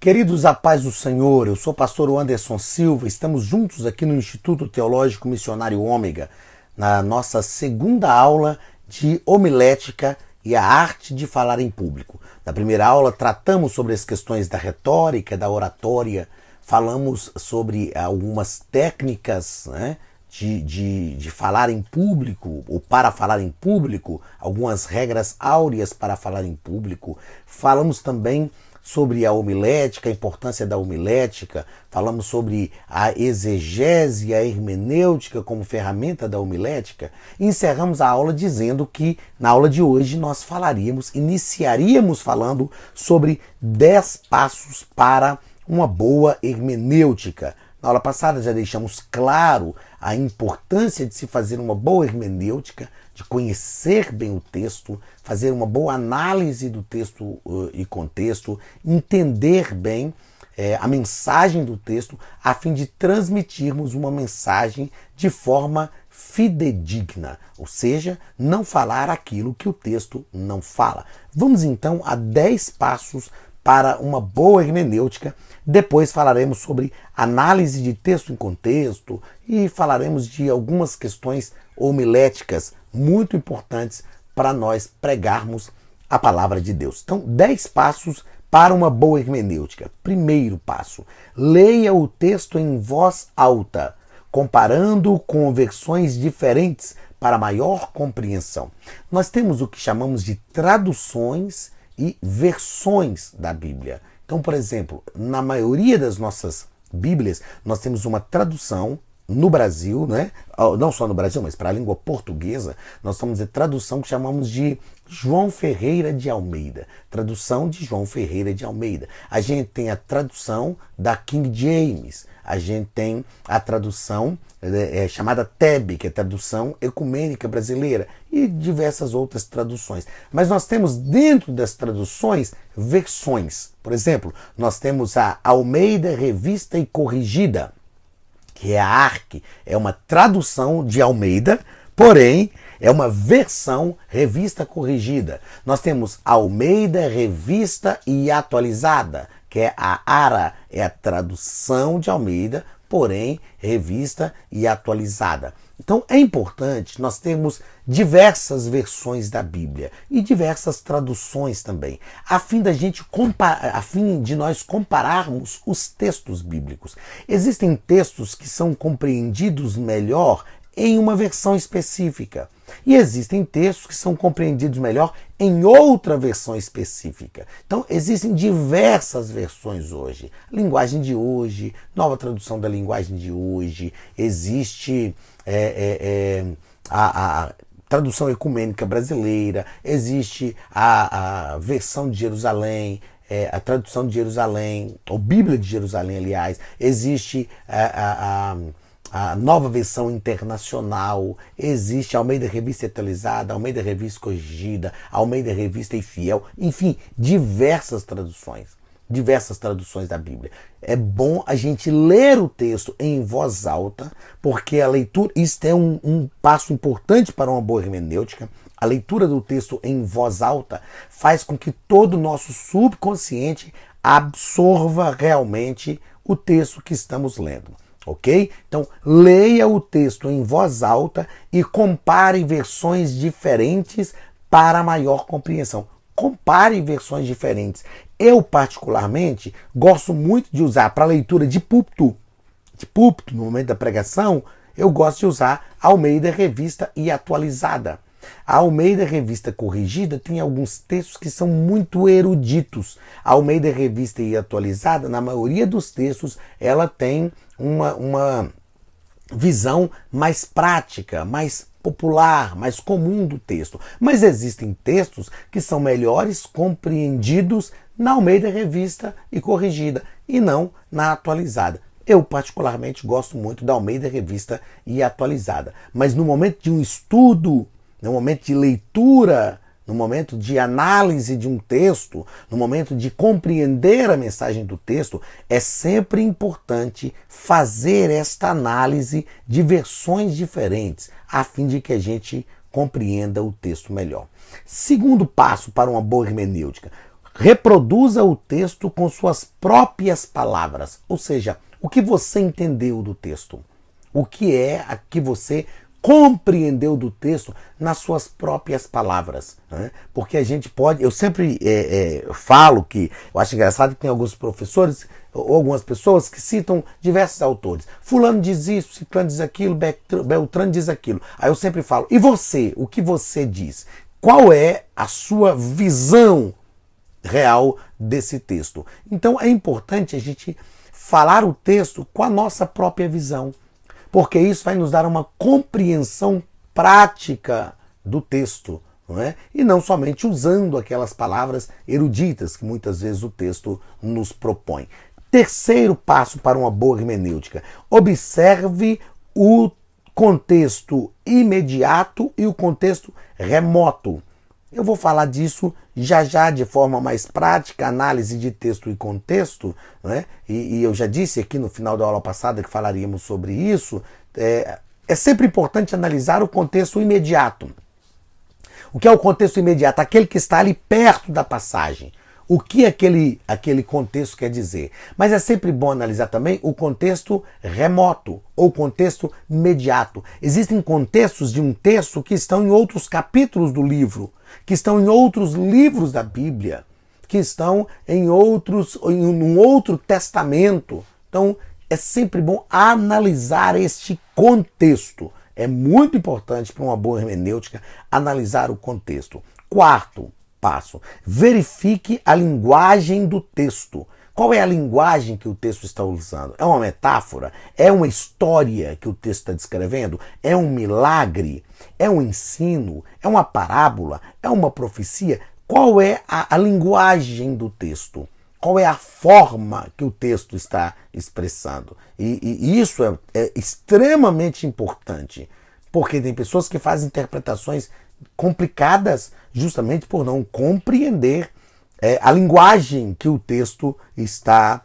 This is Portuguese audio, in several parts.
Queridos, a paz do Senhor, eu sou o pastor Anderson Silva, estamos juntos aqui no Instituto Teológico Missionário Ômega, na nossa segunda aula de homilética e a arte de falar em público. Na primeira aula tratamos sobre as questões da retórica, da oratória, falamos sobre algumas técnicas, de falar em público ou para falar em público, algumas regras áureas para falar em público. Falamos também sobre a homilética, a importância da homilética, falamos sobre a exegese e a hermenêutica como ferramenta da homilética, e encerramos a aula dizendo que na aula de hoje nós iniciaríamos falando sobre 10 passos para uma boa hermenêutica. Na aula passada já deixamos claro a importância de se fazer uma boa hermenêutica, de conhecer bem o texto, fazer uma boa análise do texto e contexto, entender bem a mensagem do texto, a fim de transmitirmos uma mensagem de forma fidedigna, ou seja, não falar aquilo que o texto não fala. Vamos então a 10 passos para uma boa hermenêutica. Depois falaremos sobre análise de texto em contexto e falaremos de algumas questões homiléticas muito importantes para nós pregarmos a palavra de Deus. Então, 10 passos para uma boa hermenêutica. Primeiro passo: leia o texto em voz alta, comparando com versões diferentes para maior compreensão. Nós temos o que chamamos de traduções e versões da Bíblia. Então, por exemplo, na maioria das nossas Bíblias, nós temos uma tradução no Brasil, não só no Brasil, mas para a língua portuguesa, nós temos a tradução que chamamos de João Ferreira de Almeida. Tradução de João Ferreira de Almeida. A gente tem a tradução da King James. A gente tem a tradução chamada TEB, que é a tradução ecumênica brasileira, e diversas outras traduções. Mas nós temos dentro das traduções versões. Por exemplo, nós temos a Almeida Revista e Corrigida, que é a ARC, é uma tradução de Almeida, porém é uma versão revista corrigida. Nós temos Almeida Revista e Atualizada, que é a ARA, é a tradução de Almeida, porém revista e atualizada. Então é importante nós termos diversas versões da Bíblia e diversas traduções também, a fim de nós compararmos os textos bíblicos. Existem textos que são compreendidos melhor em uma versão específica, e existem textos que são compreendidos melhor em outra versão específica. Então, existem diversas versões hoje. Linguagem de hoje, nova tradução da linguagem de hoje, existe a tradução ecumênica brasileira, existe a versão de Jerusalém, a tradução de Jerusalém, ou Bíblia de Jerusalém, aliás, existe a nova versão internacional, existe a Almeida Revista Atualizada, Almeida Revista Corrigida, Almeida Revista e Fiel, enfim, diversas traduções da Bíblia. É bom a gente ler o texto em voz alta, porque a leitura, isso é um passo importante para uma boa hermenêutica. A leitura do texto em voz alta faz com que todo o nosso subconsciente absorva realmente o texto que estamos lendo. Ok? Então, leia o texto em voz alta e compare versões diferentes para maior compreensão. Compare versões diferentes. Eu, particularmente, gosto muito de usar para leitura de púlpito, no momento da pregação, eu gosto de usar Almeida Revista e Atualizada. A Almeida Revista Corrigida tem alguns textos que são muito eruditos. A Almeida Revista e Atualizada, na maioria dos textos, ela tem uma visão mais prática, mais popular, mais comum do texto. Mas existem textos que são melhores compreendidos na Almeida Revista e Corrigida e não na Atualizada. Eu, particularmente, gosto muito da Almeida Revista e Atualizada. Mas no momento de um estudo, no momento de leitura, no momento de análise de um texto, no momento de compreender a mensagem do texto, é sempre importante fazer esta análise de versões diferentes, a fim de que a gente compreenda o texto melhor. Segundo passo para uma boa hermenêutica: Reproduza o texto com suas próprias palavras, ou seja, o que você entendeu do texto, o que é a que você compreendeu do texto nas suas próprias palavras, né? Porque a gente pode, eu sempre falo que, eu acho engraçado que tem alguns professores ou algumas pessoas que citam diversos autores, fulano diz isso, ciclano diz aquilo, Beltrano diz aquilo, aí eu sempre falo, e você, o que você diz? Qual é a sua visão real desse texto? Então é importante a gente falar o texto com a nossa própria visão, porque isso vai nos dar uma compreensão prática do texto, não é? E não somente usando aquelas palavras eruditas que muitas vezes o texto nos propõe. Terceiro passo para uma boa hermenêutica: observe o contexto imediato e o contexto remoto. Eu vou falar disso já já de forma mais prática, análise de texto e contexto, né? E eu já disse aqui no final da aula passada que falaríamos sobre isso. É sempre importante analisar o contexto imediato. O que é o contexto imediato? Aquele que está ali perto da passagem. O que aquele contexto quer dizer? Mas é sempre bom analisar também o contexto remoto ou contexto imediato. Existem contextos de um texto que estão em outros capítulos do livro, que estão em outros livros da Bíblia, que estão em um outro testamento. Então, é sempre bom analisar este contexto. É muito importante para uma boa hermenêutica analisar o contexto. Quarto passo: verifique a linguagem do texto. Qual é a linguagem que o texto está usando? É uma metáfora? É uma história que o texto está descrevendo? É um milagre? É um ensino? É uma parábola? É uma profecia? Qual é a linguagem do texto? Qual é a forma que o texto está expressando? E isso é extremamente importante, porque tem pessoas que fazem interpretações complicadas justamente por não compreender a linguagem que o texto está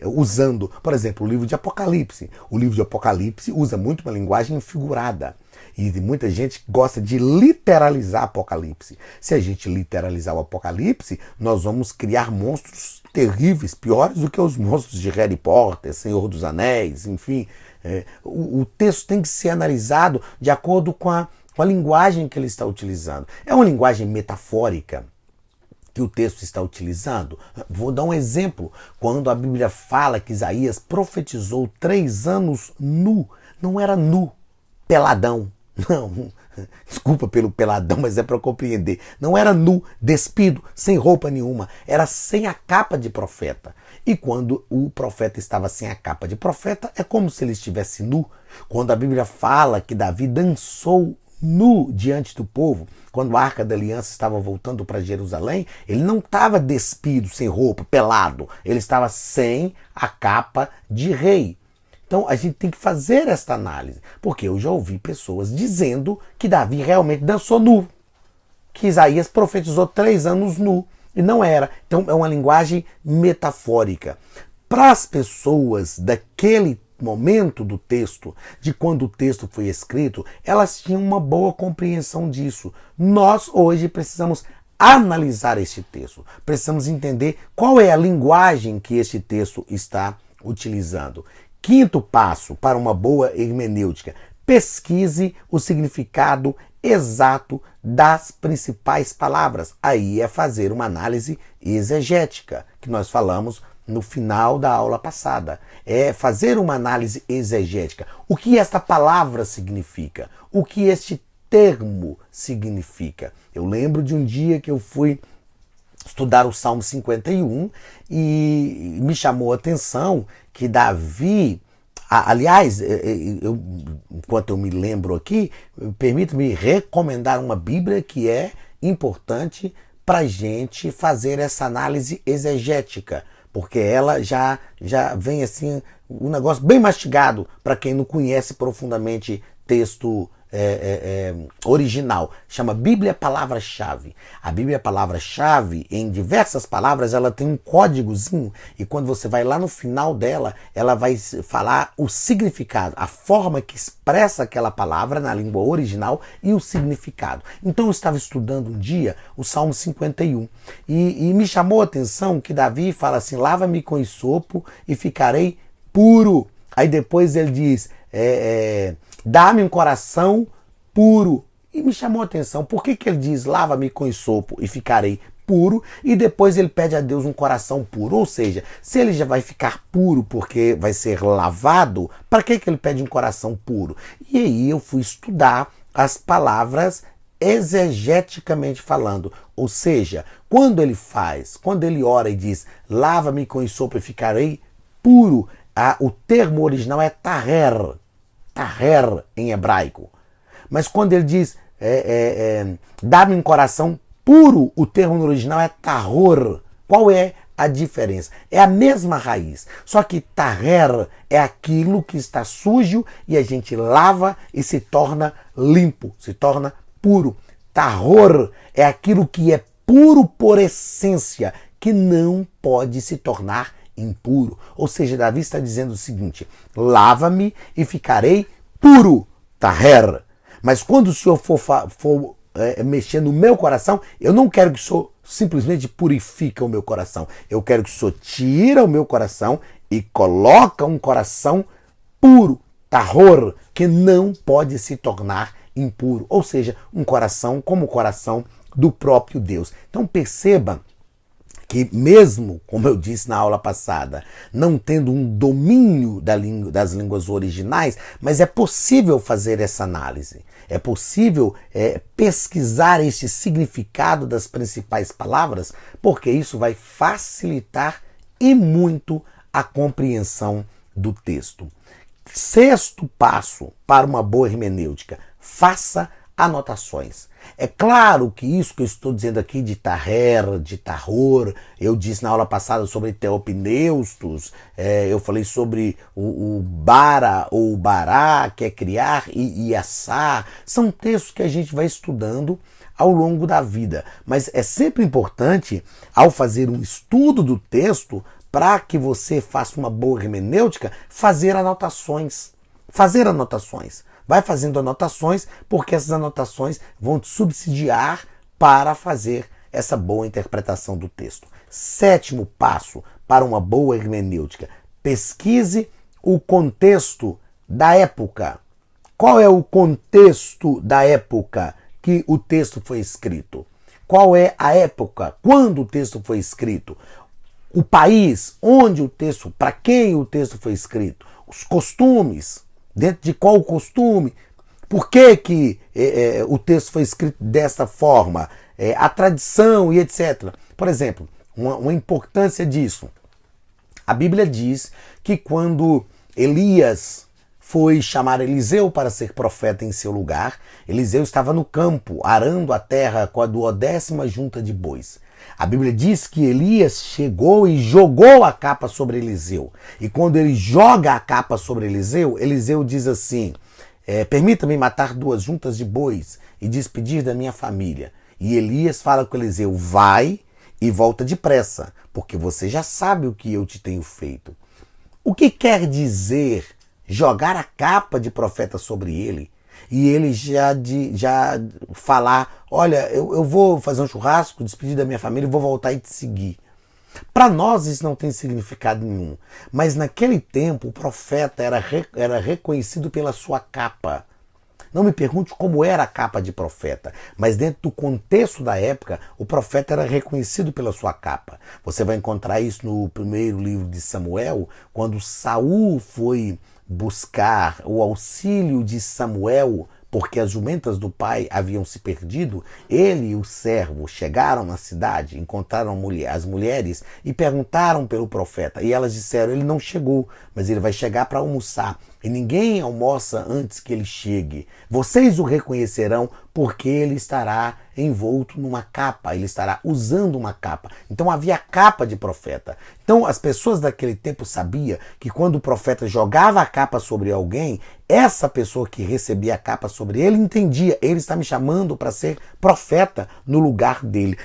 usando. Por exemplo, o livro de Apocalipse. O livro de Apocalipse usa muito uma linguagem figurada. E muita gente gosta de literalizar Apocalipse. Se a gente literalizar o Apocalipse, nós vamos criar monstros terríveis, piores do que os monstros de Harry Potter, Senhor dos Anéis, enfim. O texto tem que ser analisado de acordo com a linguagem que ele está utilizando. É uma linguagem metafórica que o texto está utilizando? Vou dar um exemplo. Quando a Bíblia fala que Isaías profetizou 3 anos nu, não era nu, peladão. Não, desculpa pelo peladão, mas é para compreender. Não era nu, despido, sem roupa nenhuma. Era sem a capa de profeta. E quando o profeta estava sem a capa de profeta, é como se ele estivesse nu. Quando a Bíblia fala que Davi dançou nu diante do povo, quando a Arca da Aliança estava voltando para Jerusalém, ele não estava despido, sem roupa, pelado. Ele estava sem a capa de rei. Então a gente tem que fazer esta análise, porque eu já ouvi pessoas dizendo que Davi realmente dançou nu, que Isaías profetizou 3 anos nu, e não era. Então é uma linguagem metafórica. Para as pessoas daquele momento do texto, de quando o texto foi escrito, elas tinham uma boa compreensão disso. Nós hoje precisamos analisar este texto, precisamos entender qual é a linguagem que este texto está utilizando. Quinto passo para uma boa hermenêutica: pesquise o significado exato das principais palavras. Aí é fazer uma análise exegética, que nós falamos no final da aula passada. É fazer uma análise exegética. O que esta palavra significa? O que este termo significa? Eu lembro de um dia que eu fui estudar o Salmo 51 e me chamou a atenção que Davi, aliás, enquanto eu me lembro aqui, permito-me recomendar uma Bíblia que é importante para a gente fazer essa análise exegética, porque ela já vem assim, um negócio bem mastigado para quem não conhece profundamente texto original. Chama Bíblia Palavra-Chave. A Bíblia Palavra-Chave, em diversas palavras, ela tem um códigozinho e quando você vai lá no final dela, ela vai falar o significado, a forma que expressa aquela palavra na língua original e o significado. Então eu estava estudando um dia o Salmo 51 e me chamou a atenção que Davi fala assim, lava-me com esopo e ficarei puro. Aí depois ele diz, dá-me um coração puro. E me chamou a atenção, por que ele diz, lava-me com esopo e ficarei puro, e depois ele pede a Deus um coração puro? Ou seja, se ele já vai ficar puro porque vai ser lavado, para que ele pede um coração puro? E aí eu fui estudar as palavras exegeticamente falando, ou seja, quando ele ora e diz, lava-me com esopo e ficarei puro, o termo original é taher em hebraico. Mas quando ele diz dá-me um coração puro, o termo no original é tahor. Qual é a diferença? É a mesma raiz, só que taher é aquilo que está sujo e a gente lava e se torna limpo, se torna puro. Tahor é aquilo que é puro por essência, que não pode se tornar impuro. Ou seja, Davi está dizendo o seguinte, lava-me e ficarei puro, taher. Mas quando o Senhor for mexer no meu coração, eu não quero que o Senhor simplesmente purifique o meu coração. Eu quero que o Senhor tire o meu coração e coloque um coração puro, tahor, que não pode se tornar impuro. Ou seja, um coração como o coração do próprio Deus. Então perceba que mesmo, como eu disse na aula passada, não tendo um domínio das línguas originais, mas é possível fazer essa análise. É possível pesquisar este significado das principais palavras, porque isso vai facilitar e muito a compreensão do texto. Sexto passo para uma boa hermenêutica: faça anotações. É claro que isso que eu estou dizendo aqui de taher, de tahor, eu disse na aula passada sobre teopneustos, eu falei sobre o bara ou o bará, que é criar, e assar. São textos que a gente vai estudando ao longo da vida. Mas é sempre importante, ao fazer um estudo do texto, para que você faça uma boa hermenêutica, fazer anotações. Fazer anotações. Vai fazendo anotações, porque essas anotações vão te subsidiar para fazer essa boa interpretação do texto. Sétimo passo para uma boa hermenêutica: pesquise o contexto da época. Qual é o contexto da época que o texto foi escrito? Qual é a época? Quando o texto foi escrito? O país onde o texto, para quem o texto foi escrito? Os costumes. Dentro de qual costume? Por que o texto foi escrito dessa forma? A tradição e etc. Por exemplo, uma importância disso. A Bíblia diz que quando Elias foi chamar Eliseu para ser profeta em seu lugar, Eliseu estava no campo, arando a terra com a 12ª junta de bois. A Bíblia diz que Elias chegou e jogou a capa sobre Eliseu. E quando ele joga a capa sobre Eliseu, Eliseu diz assim, permita-me matar 2 juntas de bois e despedir da minha família. E Elias fala com Eliseu, vai e volta depressa, porque você já sabe o que eu te tenho feito. O que quer dizer jogar a capa de profeta sobre ele? E ele já falar, olha, eu vou fazer um churrasco, despedir da minha família e vou voltar e te seguir. Para nós isso não tem significado nenhum. Mas naquele tempo o profeta era reconhecido pela sua capa. Não me pergunte como era a capa de profeta, mas dentro do contexto da época, o profeta era reconhecido pela sua capa. Você vai encontrar isso no primeiro livro de Samuel, quando Saul foi buscar o auxílio de Samuel, porque as jumentas do pai haviam se perdido. Ele e o servo chegaram na cidade, encontraram as mulheres e perguntaram pelo profeta. E elas disseram, ele não chegou, mas ele vai chegar para almoçar. e ninguém almoça antes que ele chegue. Vocês o reconhecerão porque ele estará envolto numa capa, ele estará usando uma capa. Então havia capa de profeta. Então as pessoas daquele tempo sabiam que quando o profeta jogava a capa sobre alguém, essa pessoa que recebia a capa sobre ele entendia, ele está me chamando para ser profeta no lugar dele.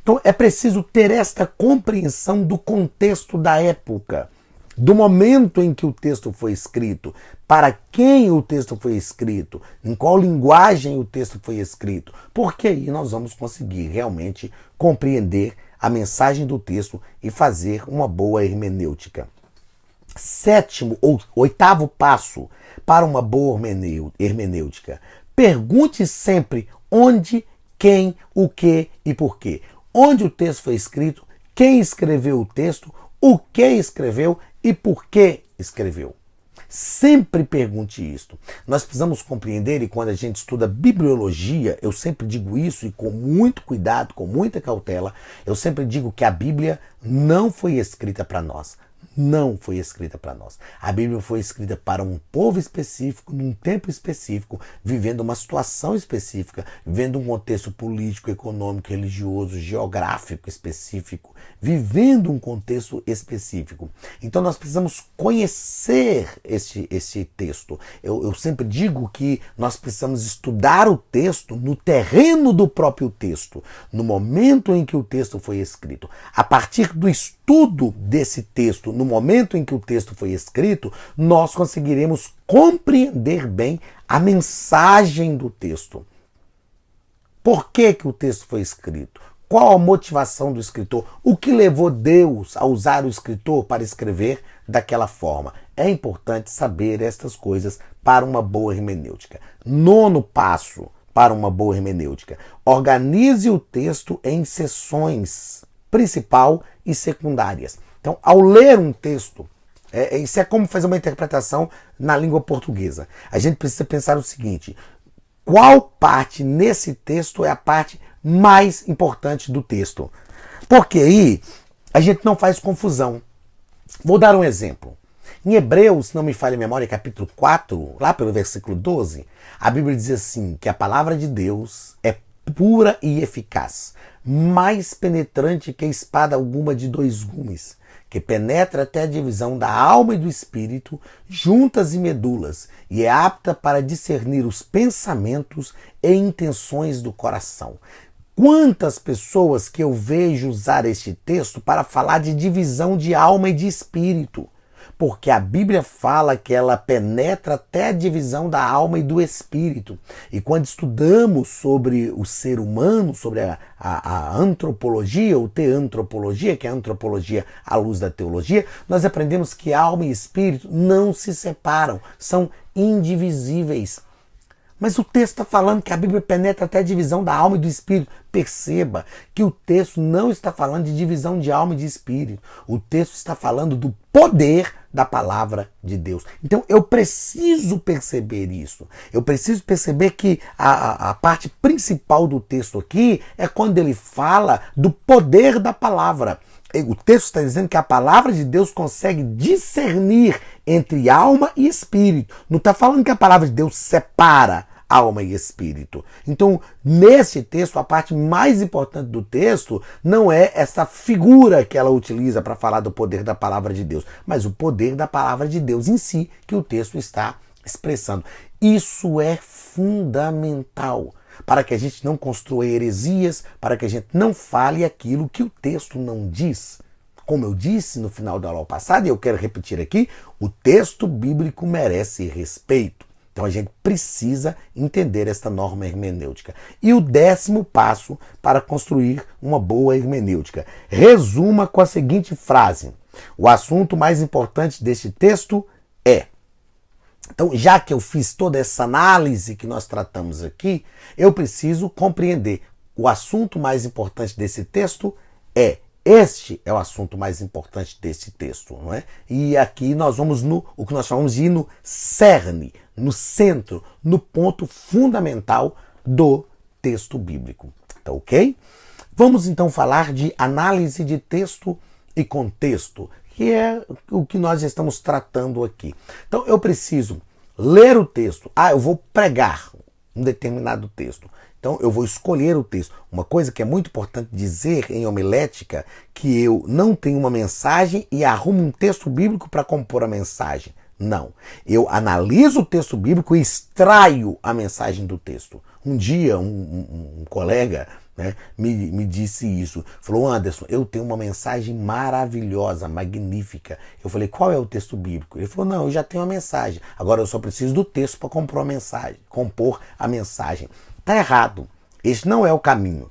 Então é preciso ter esta compreensão do contexto da época, do momento em que o texto foi escrito, para quem o texto foi escrito, em qual linguagem o texto foi escrito, porque aí nós vamos conseguir realmente compreender a mensagem do texto e fazer uma boa hermenêutica. Sétimo ou oitavo passo para uma boa hermenêutica: pergunte sempre onde, quem, o que e por quê. Onde o texto foi escrito, quem escreveu o texto, o que escreveu e por que escreveu. Sempre pergunte isto. Nós precisamos compreender, e quando a gente estuda bibliologia, eu sempre digo isso e com muito cuidado, com muita cautela, eu sempre digo que a Bíblia não foi escrita para nós. Não foi escrita para nós. A Bíblia foi escrita para um povo específico, num tempo específico, vivendo uma situação específica, vivendo um contexto político, econômico, religioso, geográfico específico, vivendo um contexto específico. Então nós precisamos conhecer esse texto. Eu sempre digo que nós precisamos estudar o texto no terreno do próprio texto, no momento em que o texto foi escrito. A partir do estudo desse texto, no momento em que o texto foi escrito, nós conseguiremos compreender bem a mensagem do texto. Por que o texto foi escrito? Qual a motivação do escritor? O que levou Deus a usar o escritor para escrever daquela forma? É importante saber estas coisas para uma boa hermenêutica. Nono passo para uma boa hermenêutica: organize o texto em seções principal e secundárias. Então, ao ler um texto, isso é como fazer uma interpretação na língua portuguesa. A gente precisa pensar o seguinte: qual parte nesse texto é a parte mais importante do texto? Porque aí a gente não faz confusão. Vou dar um exemplo. Em Hebreus, se não me falha a memória, capítulo 4, lá pelo versículo 12, a Bíblia diz assim, que a palavra de Deus é pura e eficaz, mais penetrante que a espada alguma de dois gumes, que penetra até a divisão da alma e do espírito, juntas e medulas, e é apta para discernir os pensamentos e intenções do coração. Quantas pessoas que eu vejo usar este texto para falar de divisão de alma e de espírito, porque a Bíblia fala que ela penetra até a divisão da alma e do espírito. E quando estudamos sobre o ser humano, sobre a antropologia, ou teantropologia, que é a antropologia à luz da teologia, nós aprendemos que alma e espírito não se separam, são indivisíveis. Mas o texto está falando que a Bíblia penetra até a divisão da alma e do espírito. Perceba que o texto não está falando de divisão de alma e de espírito. O texto está falando do poder da palavra de Deus. Então eu preciso perceber isso. Eu preciso perceber que a parte principal do texto aqui é quando ele fala do poder da palavra. O texto está dizendo que a palavra de Deus consegue discernir entre alma e espírito. Não está falando que a palavra de Deus separa alma e espírito. Então, nesse texto, a parte mais importante do texto não é essa figura que ela utiliza para falar do poder da palavra de Deus, mas o poder da palavra de Deus em si, que o texto está expressando. Isso é fundamental para que a gente não construa heresias, para que a gente não fale aquilo que o texto não diz. Como eu disse no final da aula passada, e eu quero repetir aqui, o texto bíblico merece respeito. Então a gente precisa entender esta norma hermenêutica. E o 10º passo para construir uma boa hermenêutica: resuma com a seguinte frase: o assunto mais importante deste texto é... Então, já que eu fiz toda essa análise que nós tratamos aqui, eu preciso compreender. O assunto mais importante desse texto é... Este é o assunto mais importante desse texto, não é? E aqui nós vamos no o que nós chamamos de ir no cerne, no centro, no ponto fundamental do texto bíblico. Tá ok? Vamos então falar de análise de texto e contexto. que é o que nós estamos tratando aqui. Então eu preciso ler o texto. Eu vou pregar um determinado texto. Então eu vou escolher o texto. Uma coisa que é muito importante dizer em homilética, que eu não tenho uma mensagem e arrumo um texto bíblico para compor a mensagem. Não. Eu analiso o texto bíblico e extraio a mensagem do texto. Um dia um colega, né, me disse isso. Falou: Anderson, eu tenho uma mensagem maravilhosa, magnífica. Eu falei: qual é o texto bíblico? Ele falou: não, eu já tenho a mensagem. Agora eu só preciso do texto para compor a mensagem. Está errado. Esse não é o caminho.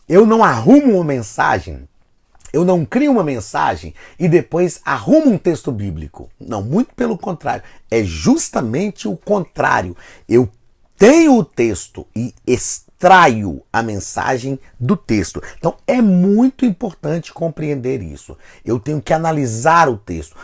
Eu não arrumo uma mensagem, eu não crio uma mensagem e depois arrumo um texto bíblico. Não, muito pelo contrário. É justamente o contrário. Eu tenho o texto e extraio a mensagem do texto. Então é muito importante compreender isso. Eu tenho que analisar o texto.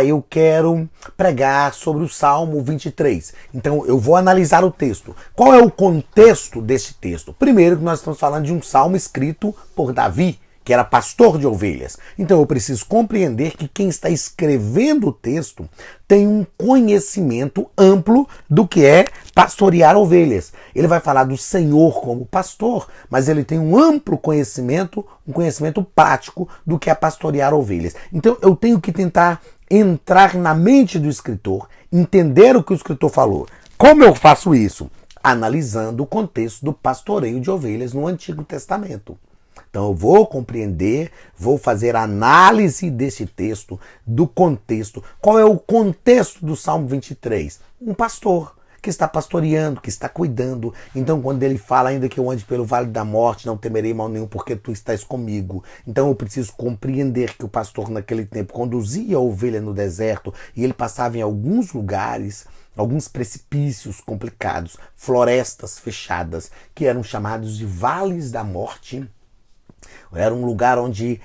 Eu quero pregar sobre o Salmo 23. Então eu vou analisar o texto. Qual é o contexto desse texto? Primeiro, que nós estamos falando de um salmo escrito por Davi, que era pastor de ovelhas. Então eu preciso compreender que quem está escrevendo o texto tem um conhecimento amplo do que é pastorear ovelhas. Ele vai falar do Senhor como pastor, mas ele tem um amplo conhecimento, um conhecimento prático do que é pastorear ovelhas. Então eu tenho que tentar entrar na mente do escritor, entender o que o escritor falou. Como eu faço isso? Analisando o contexto do pastoreio de ovelhas no Antigo Testamento. Então eu vou compreender, vou fazer análise desse texto, do contexto. Qual é o contexto do Salmo 23? Um pastor que está pastoreando, que está cuidando. Então quando ele fala: ainda que eu ande pelo vale da morte, não temerei mal nenhum, porque tu estás comigo. Então eu preciso compreender que o pastor naquele tempo conduzia a ovelha no deserto e ele passava em alguns lugares, alguns precipícios complicados, florestas fechadas, que eram chamados de vales da morte. Era um lugar onde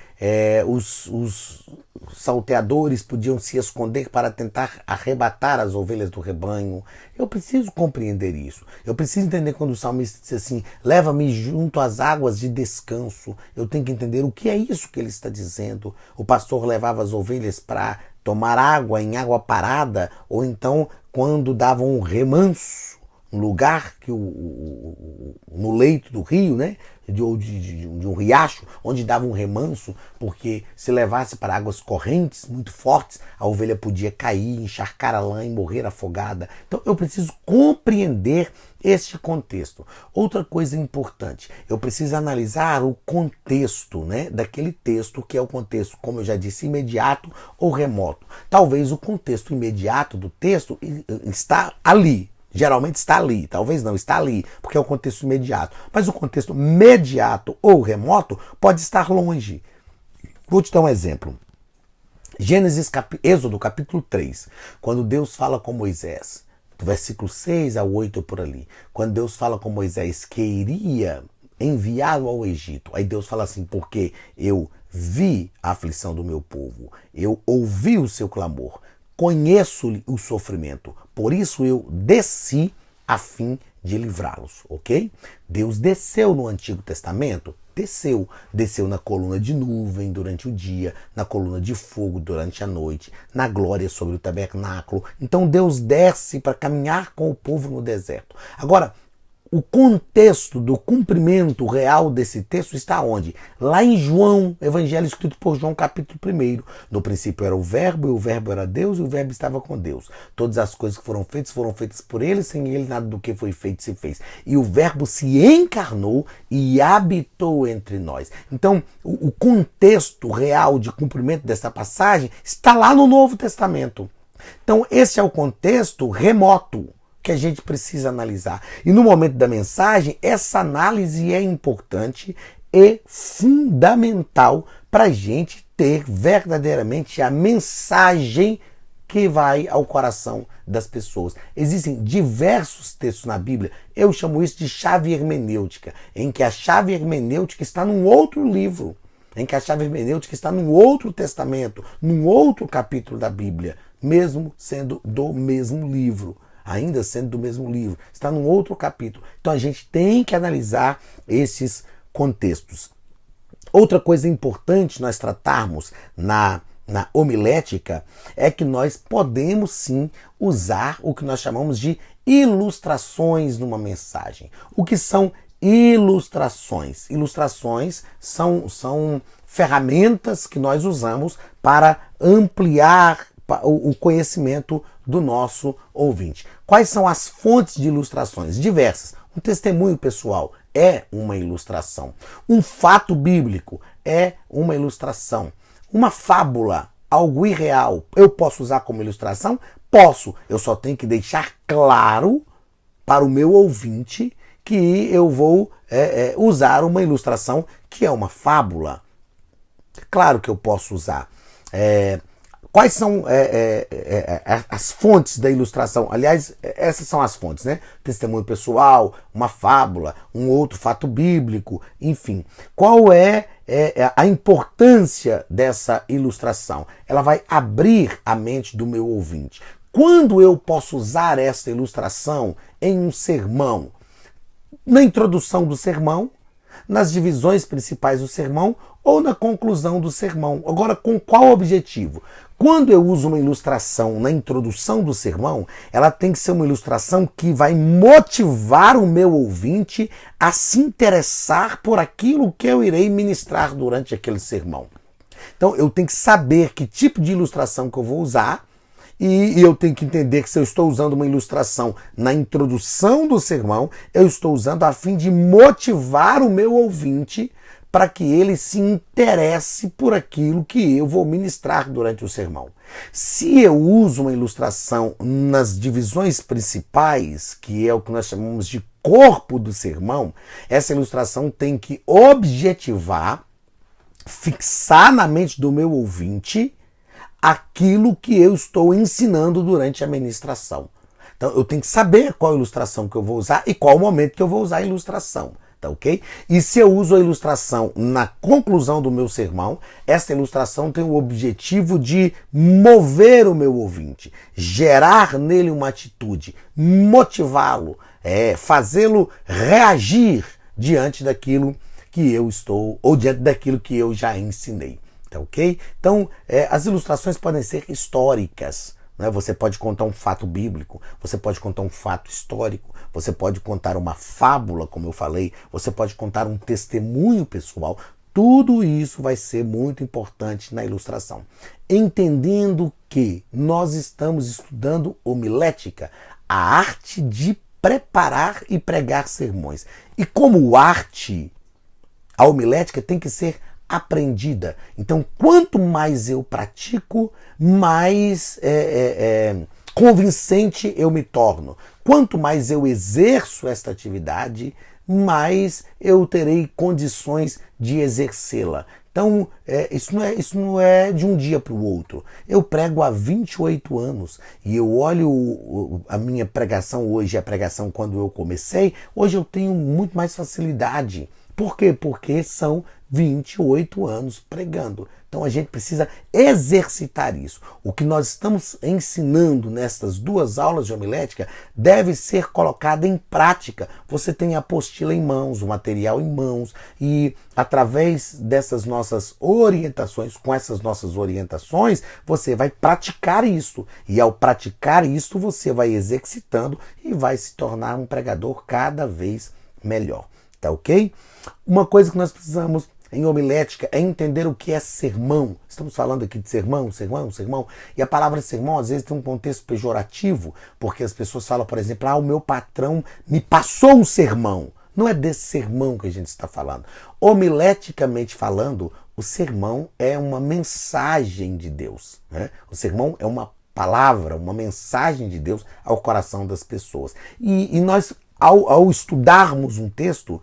os salteadores podiam se esconder para tentar arrebatar as ovelhas do rebanho. Eu preciso compreender isso. Eu preciso entender quando o salmista diz assim: leva-me junto às águas de descanso. Eu tenho que entender o que é isso que ele está dizendo. O pastor levava as ovelhas para tomar água em água parada, ou então quando davam um remanso, um lugar que no leito do rio, né, de um riacho, onde dava um remanso, porque se levasse para águas correntes muito fortes, a ovelha podia cair, encharcar a lã e morrer afogada. Então eu preciso compreender este contexto. Outra coisa importante, eu preciso analisar o contexto, né, daquele texto, que é o contexto, como eu já disse, imediato ou remoto. Talvez o contexto imediato do texto está ali. Geralmente está ali, talvez não, está ali, porque é o contexto imediato. Mas o contexto mediato ou remoto pode estar longe. Vou te dar um exemplo. Êxodo capítulo 3, quando Deus fala com Moisés, do versículo 6 a 8 por ali, quando Deus fala com Moisés que iria enviá-lo ao Egito, aí Deus fala assim: porque eu vi a aflição do meu povo, eu ouvi o seu clamor, conheço-lhe o sofrimento, por isso eu desci a fim de livrá-los, ok? Deus desceu no Antigo Testamento? Desceu na coluna de nuvem durante o dia, na coluna de fogo durante a noite, na glória sobre o tabernáculo. Então Deus desce para caminhar com o povo no deserto. Agora, o contexto do cumprimento real desse texto está onde? Lá em João, evangelho escrito por João, capítulo 1. No princípio era o verbo, e o verbo era Deus, e o verbo estava com Deus. Todas as coisas que foram feitas por ele, sem ele nada do que foi feito se fez. E o verbo se encarnou e habitou entre nós. Então, o contexto real de cumprimento dessa passagem está lá no Novo Testamento. Então, esse é o contexto remoto que a gente precisa analisar. E no momento da mensagem, essa análise é importante e fundamental para a gente ter verdadeiramente a mensagem que vai ao coração das pessoas. Existem diversos textos na Bíblia, eu chamo isso de chave hermenêutica, em que a chave hermenêutica está num outro livro, em que a chave hermenêutica está num outro testamento, num outro capítulo da Bíblia, mesmo sendo do mesmo livro. Ainda sendo do mesmo livro, está num outro capítulo. Então a gente tem que analisar esses contextos. Outra coisa importante nós tratarmos na homilética é que nós podemos sim usar o que nós chamamos de ilustrações numa mensagem. O que são ilustrações? Ilustrações são ferramentas que nós usamos para ampliar o conhecimento do nosso ouvinte. Quais são as fontes de ilustrações? Diversas. Um testemunho pessoal é uma ilustração. Um fato bíblico é uma ilustração. Uma fábula, algo irreal, eu posso usar como ilustração? Posso. Eu só tenho que deixar claro para o meu ouvinte que eu vou usar uma ilustração que é uma fábula. Claro que eu posso usar. Quais são as fontes da ilustração? Aliás, essas são as fontes, né? Testemunho pessoal, uma fábula, um outro fato bíblico, enfim. Qual é a importância dessa ilustração? Ela vai abrir a mente do meu ouvinte. Quando eu posso usar essa ilustração em um sermão? Na introdução do sermão, nas divisões principais do sermão ou na conclusão do sermão. Agora, com qual objetivo? Quando eu uso uma ilustração na introdução do sermão, ela tem que ser uma ilustração que vai motivar o meu ouvinte a se interessar por aquilo que eu irei ministrar durante aquele sermão. Então, eu tenho que saber que tipo de ilustração que eu vou usar. E eu tenho que entender que se eu estou usando uma ilustração na introdução do sermão, eu estou usando a fim de motivar o meu ouvinte para que ele se interesse por aquilo que eu vou ministrar durante o sermão. Se eu uso uma ilustração nas divisões principais, que é o que nós chamamos de corpo do sermão, essa ilustração tem que objetivar, fixar na mente do meu ouvinte aquilo que eu estou ensinando durante a ministração. Então eu tenho que saber qual ilustração que eu vou usar e qual o momento que eu vou usar a ilustração, tá ok? E se eu uso a ilustração na conclusão do meu sermão, essa ilustração tem o objetivo de mover o meu ouvinte, gerar nele uma atitude, motivá-lo, fazê-lo reagir diante daquilo que eu estou, ou diante daquilo que eu já ensinei. Ok? Então, as ilustrações podem ser históricas. Né? Você pode contar um fato bíblico, você pode contar um fato histórico, você pode contar uma fábula, como eu falei, você pode contar um testemunho pessoal. Tudo isso vai ser muito importante na ilustração. Entendendo que nós estamos estudando homilética, a arte de preparar e pregar sermões. E como arte, a homilética tem que ser aprendida. Então, quanto mais eu pratico, mais convincente eu me torno. Quanto mais eu exerço esta atividade, mais eu terei condições de exercê-la. Então, isso não é de um dia para o outro. Eu prego há 28 anos e eu olho a minha pregação hoje, a pregação quando eu comecei, hoje eu tenho muito mais facilidade. Por quê? Porque são 28 anos pregando. Então a gente precisa exercitar isso. O que nós estamos ensinando nessas 2 aulas de homilética deve ser colocado em prática. Você tem a apostila em mãos, o material em mãos, e através dessas nossas orientações, com essas nossas orientações, você vai praticar isso. E ao praticar isso, você vai exercitando e vai se tornar um pregador cada vez melhor. Tá ok? Uma coisa que nós precisamos em homilética é entender o que é sermão. Estamos falando aqui de sermão. E a palavra sermão às vezes tem um contexto pejorativo, porque as pessoas falam, por exemplo, o meu patrão me passou um sermão. Não é desse sermão que a gente está falando. Homileticamente falando, o sermão é uma mensagem de Deus. Né? O sermão é uma palavra, uma mensagem de Deus ao coração das pessoas. E nós, ao estudarmos um texto,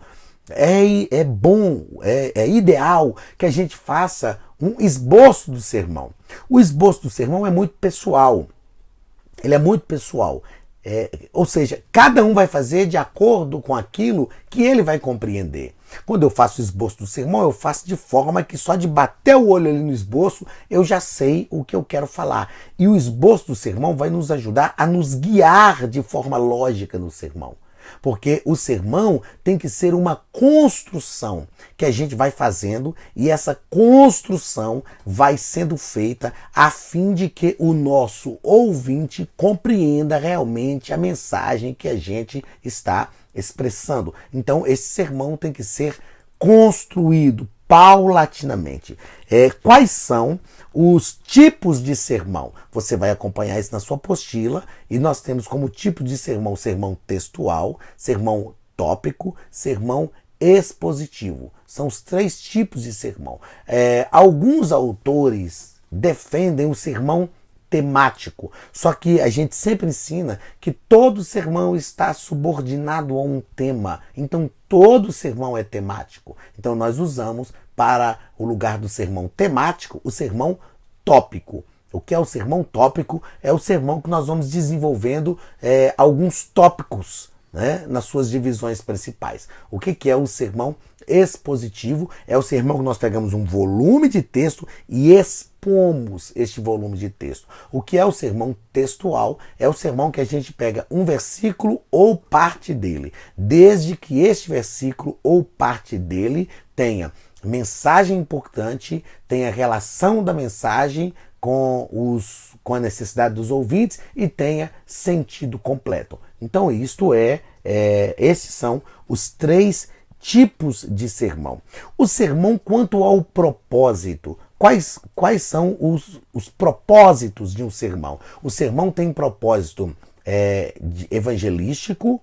é bom, é ideal que a gente faça um esboço do sermão. O esboço do sermão é muito pessoal. Ele é muito pessoal. Ou seja, cada um vai fazer de acordo com aquilo que ele vai compreender. Quando eu faço o esboço do sermão, eu faço de forma que só de bater o olho ali no esboço, eu já sei o que eu quero falar. E o esboço do sermão vai nos ajudar a nos guiar de forma lógica no sermão. porque o sermão tem que ser uma construção que a gente vai fazendo e essa construção vai sendo feita a fim de que o nosso ouvinte compreenda realmente a mensagem que a gente está expressando. Então, esse sermão tem que ser construído paulatinamente. Quais são os tipos de sermão? Você vai acompanhar isso na sua apostila e nós temos como tipo de sermão: sermão textual, sermão tópico, sermão expositivo. São os 3 tipos de sermão. Alguns autores defendem o sermão temático, só que a gente sempre ensina que todo sermão está subordinado a um tema, então todo sermão é temático. Então nós usamos para o lugar do sermão temático o sermão tópico. O que é o sermão tópico? É o sermão que nós vamos desenvolvendo alguns tópicos, né, nas suas divisões principais. O que é o sermão expositivo? É o sermão que nós pegamos um volume de texto e expomos este volume de texto. O que é o sermão textual? É o sermão que a gente pega um versículo ou parte dele, desde que este versículo ou parte dele tenha mensagem importante, tenha relação da mensagem com a necessidade dos ouvintes e tenha sentido completo. Então esses são os 3 tipos de sermão. O sermão quanto ao propósito. Quais são os propósitos de um sermão? O sermão tem propósito evangelístico,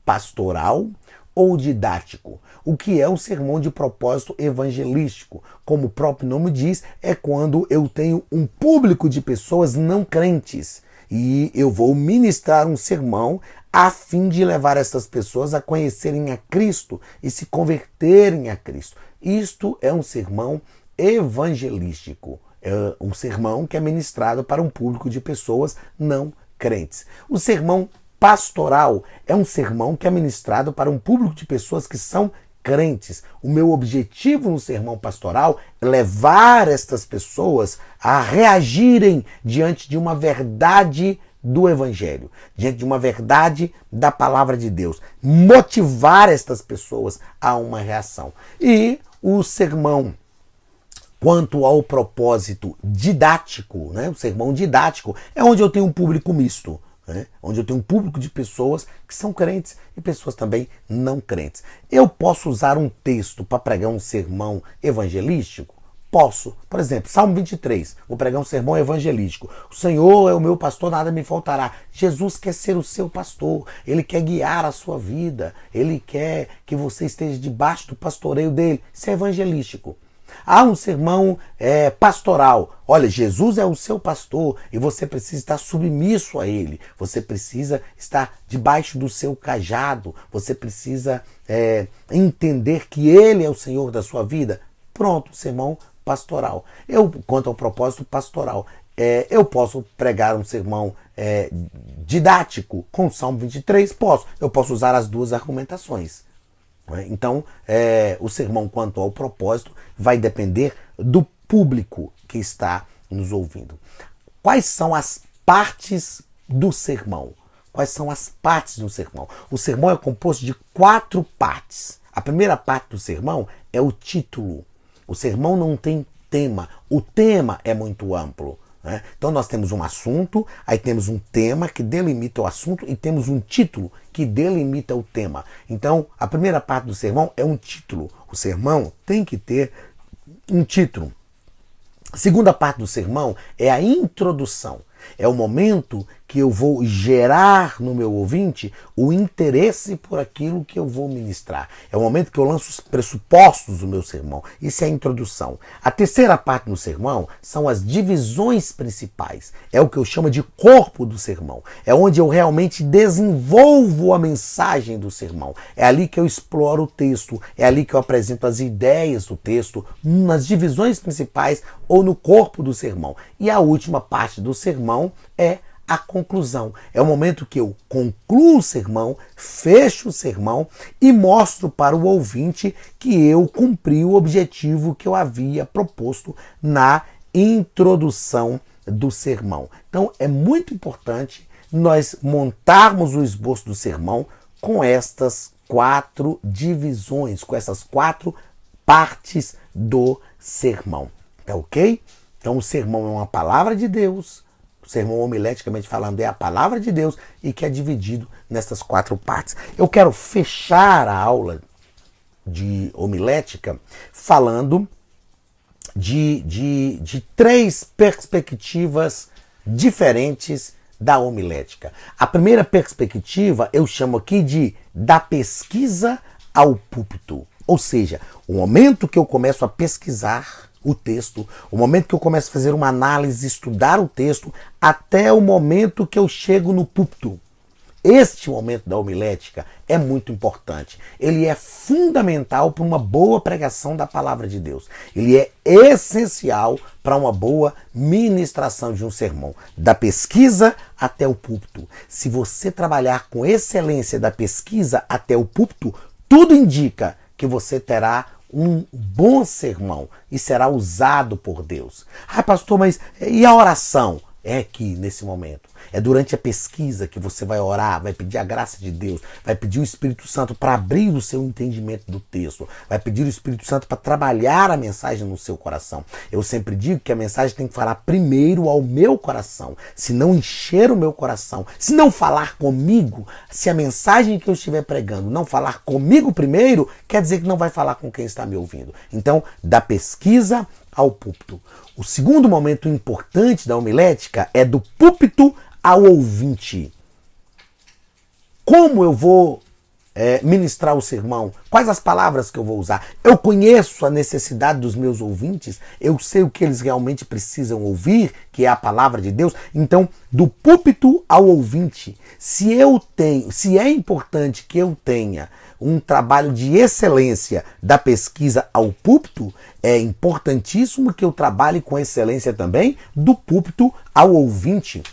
pastoral ou didático. O que é um sermão de propósito evangelístico? Como o próprio nome diz, é quando eu tenho um público de pessoas não crentes e eu vou ministrar um sermão a fim de levar essas pessoas a conhecerem a Cristo e se converterem a Cristo. Isto é um sermão evangelístico, é um sermão que é ministrado para um público de pessoas não crentes. O sermão pastoral é um sermão que é ministrado para um público de pessoas que são crentes. O meu objetivo no sermão pastoral é levar estas pessoas a reagirem diante de uma verdade do Evangelho, diante de uma verdade da palavra de Deus, motivar estas pessoas a uma reação. E o sermão quanto ao propósito didático, né? O sermão didático é onde eu tenho um público misto, né? Onde eu tenho um público de pessoas que são crentes e pessoas também não crentes. Eu posso usar um texto para pregar um sermão evangelístico? Posso. Por exemplo, Salmo 23, vou pregar um sermão evangelístico. O Senhor é o meu pastor, nada me faltará. Jesus quer ser o seu pastor, Ele quer guiar a sua vida, Ele quer que você esteja debaixo do pastoreio dele. Isso é evangelístico. Há um sermão pastoral. Olha, Jesus é o seu pastor e você precisa estar submisso a Ele. Você precisa estar debaixo do seu cajado. Você precisa entender que Ele é o Senhor da sua vida. Pronto, sermão pastoral. Quanto ao propósito pastoral, eu posso pregar um sermão didático com o Salmo 23? Posso. Eu posso usar as duas argumentações. Então, o sermão quanto ao propósito vai depender do público que está nos ouvindo. Quais são as partes do sermão? Quais são as partes do sermão? O sermão é composto de 4 partes. A primeira parte do sermão é o título. O sermão não tem tema. O tema é muito amplo. Né? Então nós temos um assunto, aí temos um tema que delimita o assunto e temos um título que delimita o tema. Então a primeira parte do sermão é um título. O sermão tem que ter um título. A segunda parte do sermão é a introdução. É o momento que eu vou gerar no meu ouvinte o interesse por aquilo que eu vou ministrar. É o momento que eu lanço os pressupostos do meu sermão. Isso é a introdução. A terceira parte do sermão são as divisões principais. É o que eu chamo de corpo do sermão. É onde eu realmente desenvolvo a mensagem do sermão. É ali que eu exploro o texto. É ali que eu apresento as ideias do texto, nas divisões principais ou no corpo do sermão. E a última parte do sermão é a conclusão. É o momento que eu concluo o sermão, fecho o sermão e mostro para o ouvinte que eu cumpri o objetivo que eu havia proposto na introdução do sermão. Então é muito importante nós montarmos o esboço do sermão com estas 4 divisões, com essas 4 partes do sermão. Tá ok? Então o sermão é uma palavra de Deus, o sermão homileticamente falando é a palavra de Deus e que é dividido nessas 4 partes. Eu quero fechar a aula de homilética falando de 3 perspectivas diferentes da homilética. A primeira perspectiva eu chamo aqui de da pesquisa ao púlpito. Ou seja, o momento que eu começo a pesquisar o texto, o momento que eu começo a fazer uma análise, estudar o texto, até o momento que eu chego no púlpito. Este momento da homilética é muito importante. Ele é fundamental para uma boa pregação da palavra de Deus. Ele é essencial para uma boa ministração de um sermão. Da pesquisa até o púlpito. Se você trabalhar com excelência da pesquisa até o púlpito, tudo indica que você terá um bom sermão e será usado por Deus. Ah, pastor, mas e a oração? É aqui, nesse momento. É durante a pesquisa que você vai orar, vai pedir a graça de Deus, vai pedir o Espírito Santo para abrir o seu entendimento do texto, vai pedir o Espírito Santo para trabalhar a mensagem no seu coração. Eu sempre digo que a mensagem tem que falar primeiro ao meu coração. Se não encher o meu coração, se não falar comigo, se a mensagem que eu estiver pregando não falar comigo primeiro, quer dizer que não vai falar com quem está me ouvindo. Então, da pesquisa ao púlpito. O segundo momento importante da homilética é do púlpito ao ouvinte. Como eu vou ministrar o sermão? Quais as palavras que eu vou usar? Eu conheço a necessidade dos meus ouvintes, eu sei o que eles realmente precisam ouvir, que é a palavra de Deus. Então, do púlpito ao ouvinte, se é importante que eu tenha um trabalho de excelência da pesquisa ao púlpito, é importantíssimo que eu trabalhe com excelência também do púlpito ao ouvinte.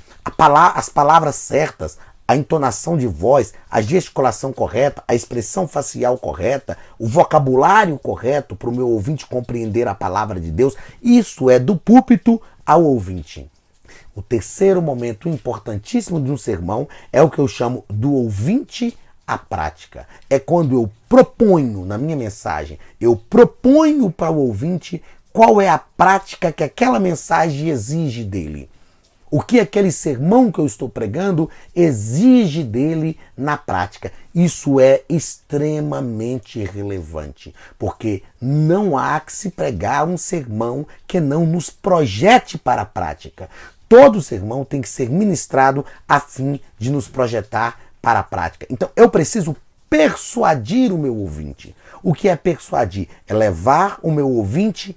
As palavras certas, a entonação de voz, a gesticulação correta, a expressão facial correta, o vocabulário correto para o meu ouvinte compreender a palavra de Deus, isso é do púlpito ao ouvinte. O terceiro momento importantíssimo de um sermão é o que eu chamo do ouvinte à prática. É quando eu proponho na minha mensagem, eu proponho para o ouvinte qual é a prática que aquela mensagem exige dele. O que aquele sermão que eu estou pregando exige dele na prática. Isso é extremamente relevante, porque não há que se pregar um sermão que não nos projete para a prática. Todo sermão tem que ser ministrado a fim de nos projetar para a prática. Então eu preciso persuadir o meu ouvinte. O que é persuadir? É levar o meu ouvinte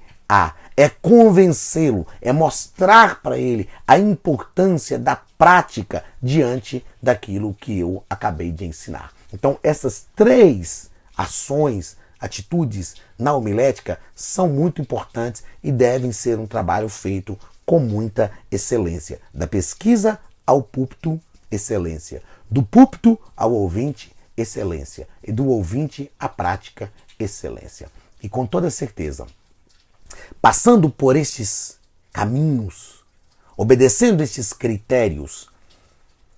é convencê-lo, é mostrar para ele a importância da prática diante daquilo que eu acabei de ensinar. Então essas 3 ações, atitudes na homilética são muito importantes e devem ser um trabalho feito com muita excelência. Da pesquisa ao púlpito, excelência. Do púlpito ao ouvinte, excelência. E do ouvinte à prática, excelência. E com toda certeza, passando por estes caminhos, obedecendo estes critérios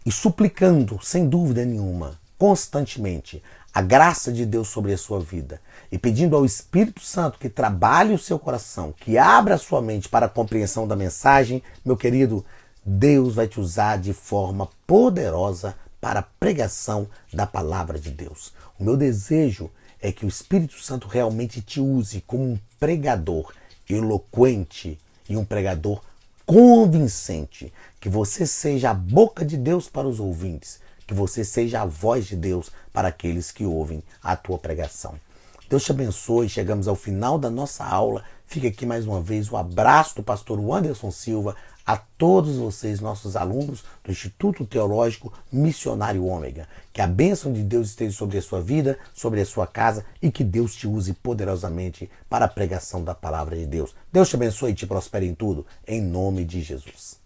e suplicando, sem dúvida nenhuma, constantemente, a graça de Deus sobre a sua vida e pedindo ao Espírito Santo que trabalhe o seu coração, que abra a sua mente para a compreensão da mensagem, meu querido, Deus vai te usar de forma poderosa para a pregação da palavra de Deus. O meu desejo é que o Espírito Santo realmente te use como um pregador eloquente e um pregador convincente, que você seja a boca de Deus para os ouvintes, que você seja a voz de Deus para aqueles que ouvem a tua pregação. Deus te abençoe, chegamos ao final da nossa aula. Fica aqui mais uma vez o abraço do pastor Anderson Silva a todos vocês, nossos alunos do Instituto Teológico Missionário Ômega. Que a bênção de Deus esteja sobre a sua vida, sobre a sua casa e que Deus te use poderosamente para a pregação da palavra de Deus. Deus te abençoe e te prospere em tudo, em nome de Jesus.